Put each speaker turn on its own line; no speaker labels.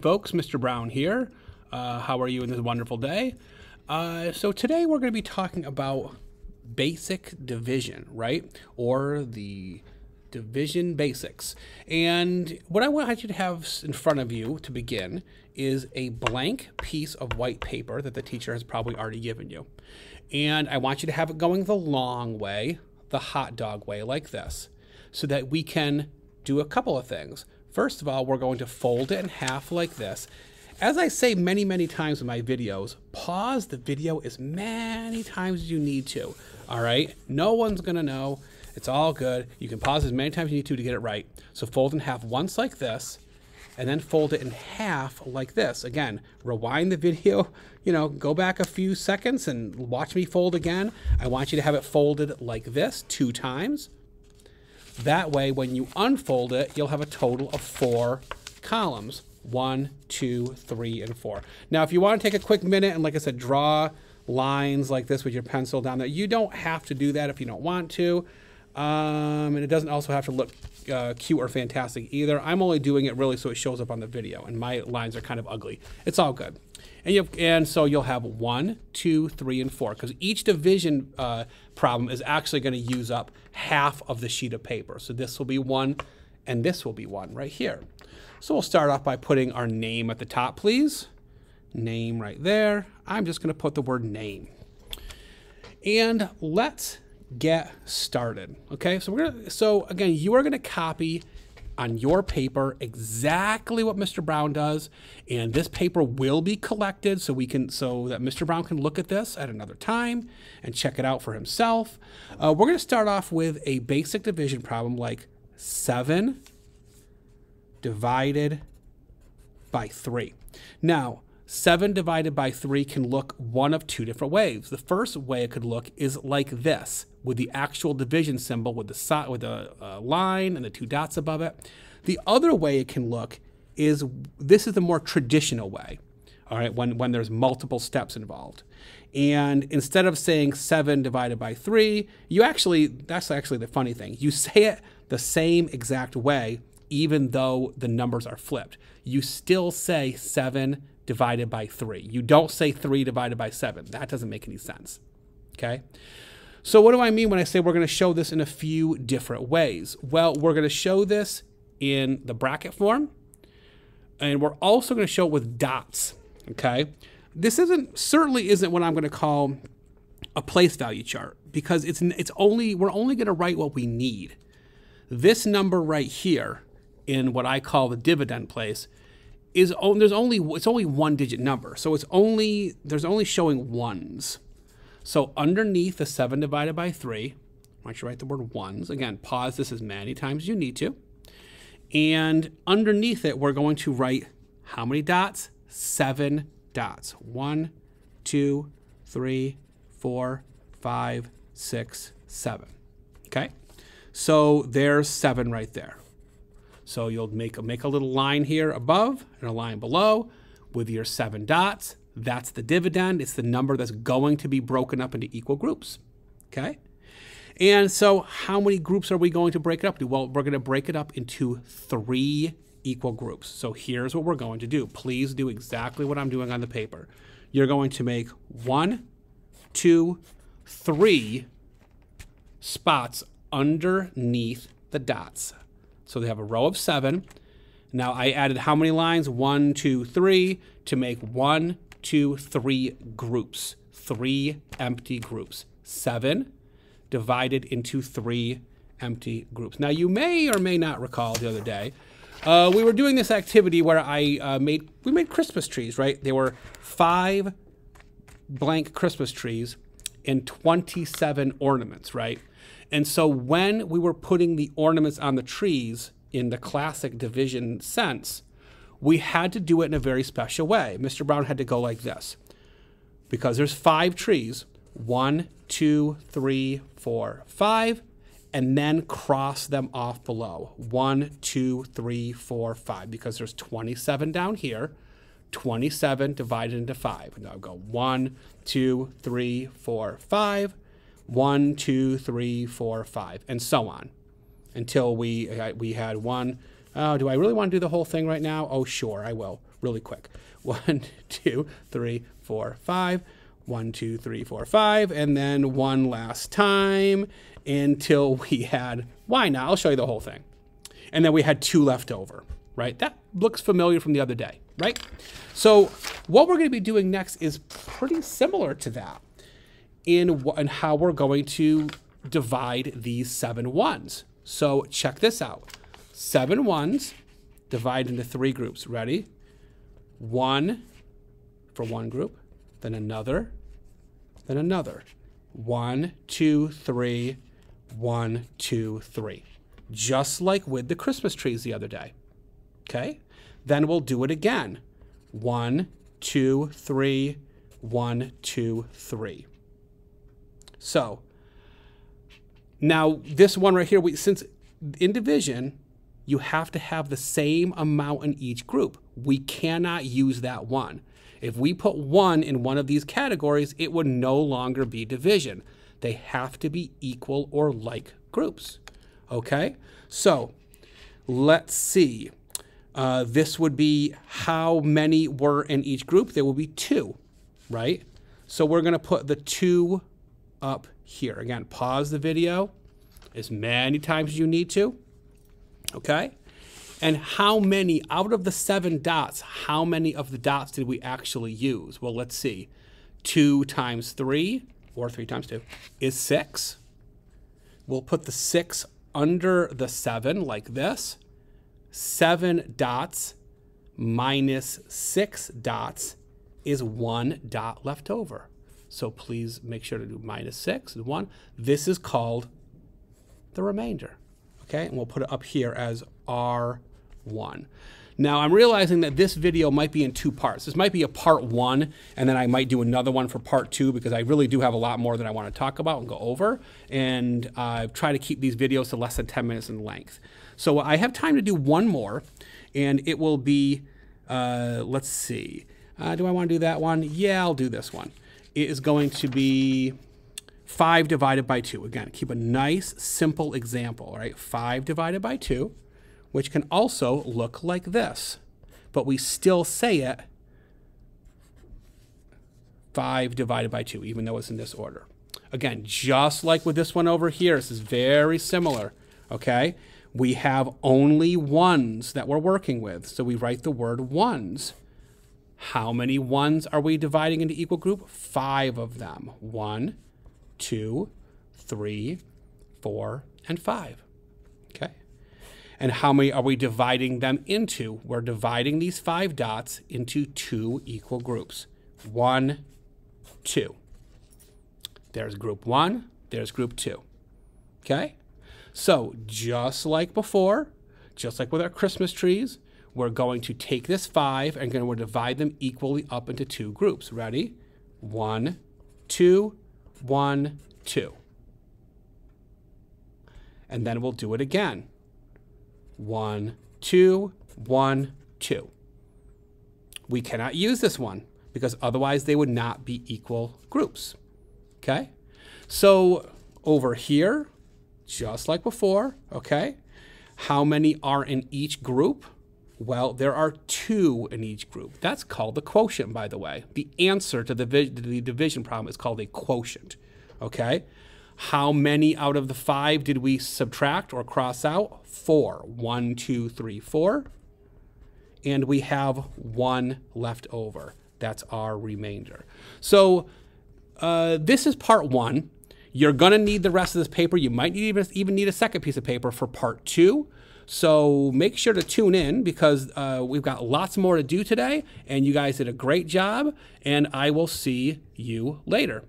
folks, Mr. Brown here. How are you in this wonderful day? So today we're going to be talking about basic division, right? Or the division basics. And what I want you to have in front of you to begin is a blank piece of white paper that the teacher has probably already given you. And I want you to have it going the long way, the hot dog way, like this, so that we can do a couple of things. First of all, we're going to fold it in half like this. As I say many, many times in my videos, pause the video as many times as you need to, all right? No one's gonna know. It's all good. You can pause as many times as you need to get it right. So fold in half once like this, and then fold it in half like this. Again, rewind the video, go back a few seconds and watch me fold again. I want you to have it folded like this 2 times. That way, when you unfold it, you'll have a total of 4 columns. 1, 2, 3, and 4. Now, if you want to take a quick minute and, like I said, draw lines like this with your pencil down there, you don't have to do that if you don't want to. And it doesn't also have to look cute or fantastic either. I'm only doing it really so it shows up on the video, and my lines are kind of ugly. It's all good. And so you'll have 1, 2, 3, and 4, because each division problem is actually going to use up half of the sheet of paper. So this will be 1, and this will be 1 right here. So we'll start off by putting our name at the top, please. Name right there. I'm just going to put the word name. And let's get started. Okay, so again, you are going to copy on your paper exactly what Mr. Brown does, and this paper will be collected so that Mr. Brown can look at this at another time and check it out for himself. We're going to start off with a basic division problem like 7 divided by 3. Now, 7 divided by 3 can look one of 2 different ways. The first way it could look is like this, with the actual division symbol with the line and the 2 dots above it. The other way it can look is, this is the more traditional way, all right, when there's multiple steps involved. And instead of saying 7 divided by 3, that's actually the funny thing. You say it the same exact way, even though the numbers are flipped. You still say 7 divided by 3. You don't say 3 divided by 7. That doesn't make any sense, okay? So what do I mean when I say we're going to show this in a few different ways? Well, we're going to show this in the bracket form, and we're also going to show it with dots, okay? This certainly isn't what I'm going to call a place value chart, because we're only going to write what we need. This number right here in what I call the dividend place it's only 1-digit number, so there's only showing ones. So underneath the 7 divided by 3, I want you to write the word ones. Again, pause this as many times as you need to. And underneath it, we're going to write how many dots? 7 dots. 1, 2, 3, 4, 5, 6, 7. Okay? So there's 7 right there. So you'll make a little line here above and a line below with your 7 dots. That's the dividend. It's the number that's going to be broken up into equal groups, okay? And so how many groups are we going to break it up to? Well, we're going to break it up into 3 equal groups. So here's what we're going to do. Please do exactly what I'm doing on the paper. You're going to make 1, 2, 3 spots underneath the dots. So they have a row of 7. Now I added how many lines? 1, 2, 3 to make 1, 2, 3 groups. 3 empty groups. 7 divided into 3 empty groups. Now you may or may not recall the other day, we were doing this activity where we made Christmas trees, right? There were 5 blank Christmas trees and 27 ornaments, right? And so when we were putting the ornaments on the trees in the classic division sense, we had to do it in a very special way. Mr. Brown had to go like this. Because there's 5 trees, 1, 2, 3, 4, 5, and then cross them off below. 1, 2, 3, 4, 5, because there's 27 down here, 27 divided into 5. And I'll go 1, 2, 3, 4, 5, 1, 2, 3, 4, 5, and so on, until we had one. Oh, do I really want to do the whole thing right now? Oh, sure, I will. really quick. 1, 2, 3, 4, 5. 1, 2, 3, 4, 5. And then one last time until we had, why not? I'll show you the whole thing. And then we had 2 left over, right? That looks familiar from the other day, right? So what we're going to be doing next is pretty similar to that in how we're going to divide these 7 ones. So check this out. 7 ones divided into 3 groups. Ready? 1 for one group, then another, then another. 1, 2, 3, 1, 2, 3. Just like with the Christmas trees the other day. Okay? Then we'll do it again. 1, 2, 3, 1, 2, 3. So now this one right here, since in division, you have to have the same amount in each group. We cannot use that 1. If we put 1 in one of these categories, it would no longer be division. They have to be equal or like groups. Okay? So let's see. This would be how many were in each group. There will be 2, right? So we're going to put the 2 up here. Again, pause the video as many times as you need to. Okay? And how many, out of the 7 dots, how many of the dots did we actually use? Well, let's see. 2 times 3, or 3 times 2, is 6. We'll put the 6 under the 7 like this. 7 dots minus 6 dots is 1 dot left over. So please make sure to do minus 6 and 1. This is called the remainder. Okay, and we'll put it up here as R1. Now I'm realizing that this video might be in 2 parts. This might be a part 1, and then I might do another one for part 2 because I really do have a lot more that I want to talk about and go over. And try to keep these videos to less than 10 minutes in length. So I have time to do one more, and it will be, let's see. Do I want to do that one? Yeah, I'll do this one. It is going to be 5 divided by 2. Again, keep a nice, simple example, all right? 5 divided by 2, which can also look like this. But we still say it 5 divided by 2, even though it's in this order. Again, just like with this one over here, this is very similar, okay? We have only ones that we're working with, so we write the word ones. How many ones are we dividing into equal group? 5 of them. 1, 2, 3, 4, and 5. Okay? And how many are we dividing them into? We're dividing these 5 dots into 2 equal groups. 1, 2. There's group 1, there's group 2. Okay? So just like before, just like with our Christmas trees, we're going to take this 5 and we'll divide them equally up into 2 groups. Ready? 1, 2, 1, 2. And then we'll do it again. 1, 2, 1, 2. We cannot use this one because otherwise they would not be equal groups. Okay? So over here, just like before, okay? How many are in each group? Well, there are 2 in each group. That's called the quotient, by the way. The answer to the division problem is called a quotient, okay? How many out of the 5 did we subtract or cross out? 4. 1, 2, 3, 4. And we have 1 left over. That's our remainder. So this is part 1. You're going to need the rest of this paper. You might even need a second piece of paper for part 2. So make sure to tune in because we've got lots more to do today. And you guys did a great job. And I will see you later.